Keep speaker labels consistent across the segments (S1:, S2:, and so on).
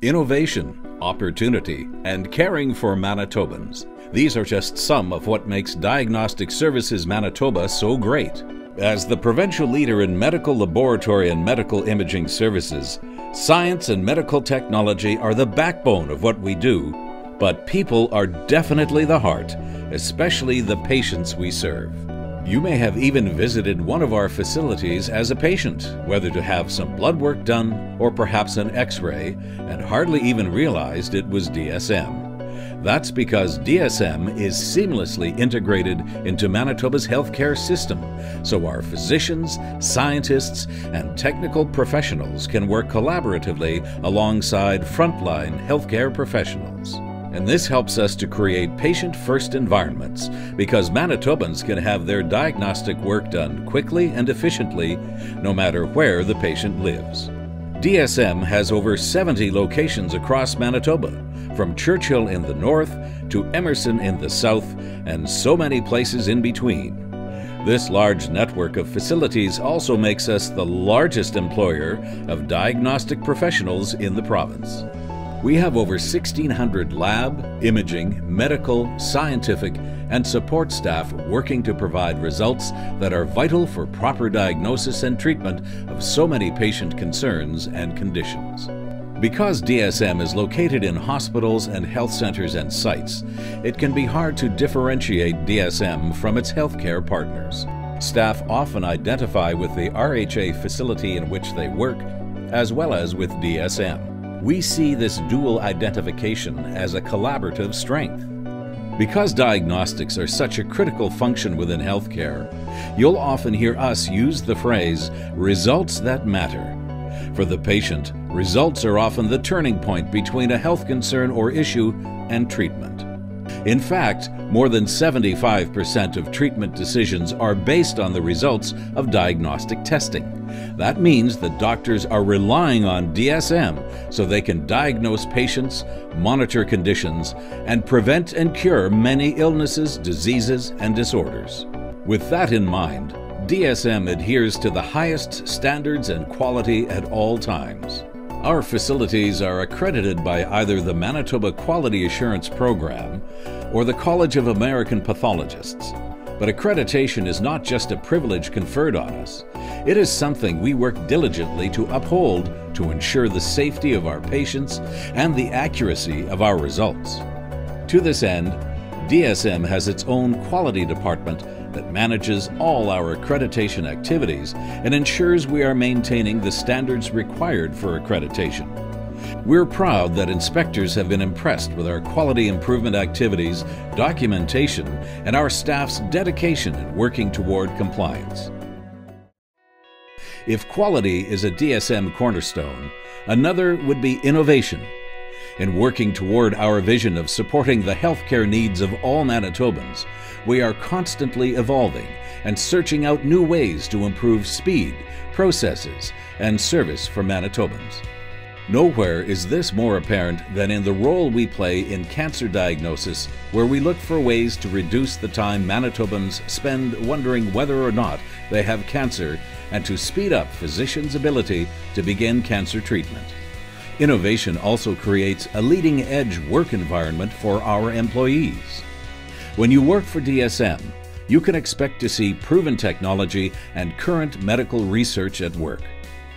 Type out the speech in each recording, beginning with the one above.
S1: Innovation, opportunity, and caring for Manitobans. These are just some of what makes Diagnostic Services Manitoba so great. As the provincial leader in medical laboratory and medical imaging services, science and medical technology are the backbone of what we do, but people are definitely the heart, especially the patients we serve. You may have even visited one of our facilities as a patient, whether to have some blood work done or perhaps an X-ray, and hardly even realized it was DSM. That's because DSM is seamlessly integrated into Manitoba's healthcare system, so our physicians, scientists, and technical professionals can work collaboratively alongside frontline healthcare professionals. And this helps us to create patient-first environments because Manitobans can have their diagnostic work done quickly and efficiently no matter where the patient lives. DSM has over 70 locations across Manitoba, from Churchill in the north to Emerson in the south, and so many places in between. This large network of facilities also makes us the largest employer of diagnostic professionals in the province. We have over 1,600 lab, imaging, medical, scientific, and support staff working to provide results that are vital for proper diagnosis and treatment of so many patient concerns and conditions. Because DSM is located in hospitals and health centers and sites, it can be hard to differentiate DSM from its healthcare partners. Staff often identify with the RHA facility in which they work, as well as with DSM. We see this dual identification as a collaborative strength. Because diagnostics are such a critical function within healthcare, you'll often hear us use the phrase, results that matter. For the patient, results are often the turning point between a health concern or issue and treatment. In fact, more than 75% of treatment decisions are based on the results of diagnostic testing. That means that doctors are relying on DSM so they can diagnose patients, monitor conditions, and prevent and cure many illnesses, diseases, and disorders. With that in mind, DSM adheres to the highest standards and quality at all times. Our facilities are accredited by either the Manitoba Quality Assurance Program or the College of American Pathologists. But accreditation is not just a privilege conferred on us. It is something we work diligently to uphold to ensure the safety of our patients and the accuracy of our results. To this end, DSM has its own quality department that manages all our accreditation activities and ensures we are maintaining the standards required for accreditation. We're proud that inspectors have been impressed with our quality improvement activities, documentation, and our staff's dedication in working toward compliance. If quality is a DSM cornerstone, another would be innovation. In working toward our vision of supporting the healthcare needs of all Manitobans, we are constantly evolving and searching out new ways to improve speed, processes, and service for Manitobans. Nowhere is this more apparent than in the role we play in cancer diagnosis, where we look for ways to reduce the time Manitobans spend wondering whether or not they have cancer and to speed up physicians' ability to begin cancer treatment. Innovation also creates a leading-edge work environment for our employees. When you work for DSM, you can expect to see proven technology and current medical research at work.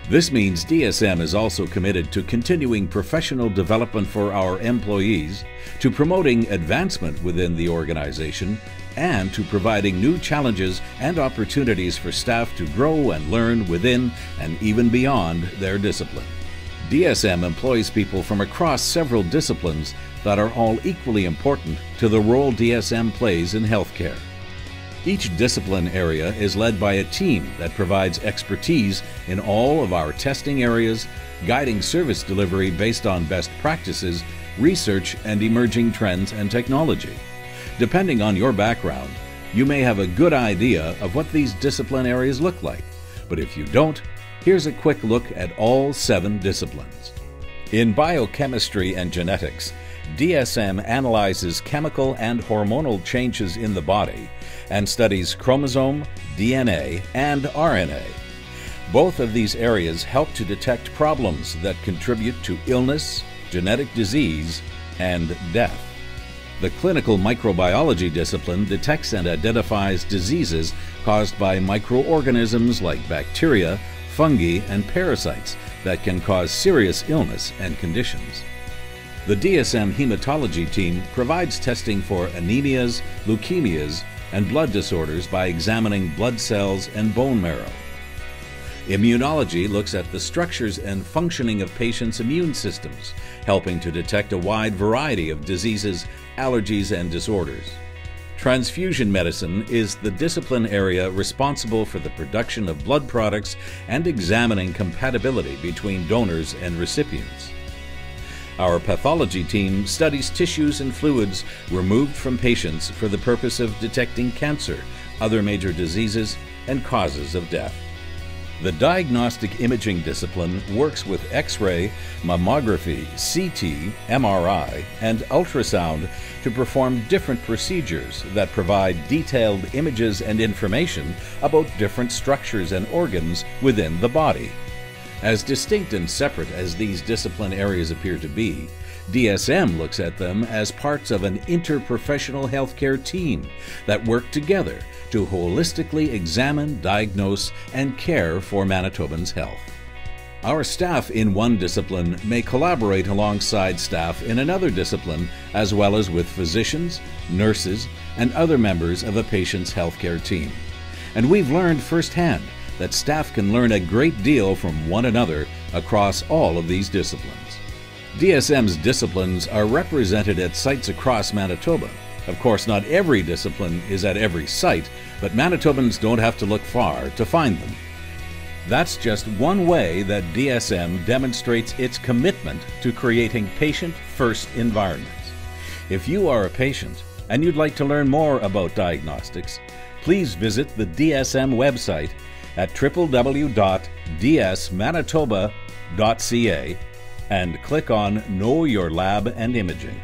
S1: This means DSM is also committed to continuing professional development for our employees, to promoting advancement within the organization, and to providing new challenges and opportunities for staff to grow and learn within and even beyond their discipline. DSM employs people from across several disciplines that are all equally important to the role DSM plays in healthcare. Each discipline area is led by a team that provides expertise in all of our testing areas, guiding service delivery based on best practices, research, and emerging trends and technology. Depending on your background, you may have a good idea of what these discipline areas look like, but if you don't, here's a quick look at all 7 disciplines. In biochemistry and genetics, DSM analyzes chemical and hormonal changes in the body and studies chromosome, DNA, and RNA. Both of these areas help to detect problems that contribute to illness, genetic disease, and death. The clinical microbiology discipline detects and identifies diseases caused by microorganisms like bacteria, fungi, and parasites that can cause serious illness and conditions. The DSM hematology team provides testing for anemias, leukemias, and blood disorders by examining blood cells and bone marrow. Immunology looks at the structures and functioning of patients' immune systems, helping to detect a wide variety of diseases, allergies, and disorders. Transfusion medicine is the discipline area responsible for the production of blood products and examining compatibility between donors and recipients. Our pathology team studies tissues and fluids removed from patients for the purpose of detecting cancer, other major diseases, and causes of death. The diagnostic imaging discipline works with X-ray, mammography, CT, MRI, and ultrasound to perform different procedures that provide detailed images and information about different structures and organs within the body. As distinct and separate as these discipline areas appear to be, DSM looks at them as parts of an interprofessional healthcare team that work together to holistically examine, diagnose, and care for Manitobans' health. Our staff in one discipline may collaborate alongside staff in another discipline, as well as with physicians, nurses, and other members of a patient's healthcare team. And we've learned firsthand that staff can learn a great deal from one another across all of these disciplines. DSM's disciplines are represented at sites across Manitoba. Of course, not every discipline is at every site, but Manitobans don't have to look far to find them. That's just one way that DSM demonstrates its commitment to creating patient-first environments. If you are a patient and you'd like to learn more about diagnostics, please visit the DSM website at www.dsmanitoba.ca and click on Know Your Lab and Imaging.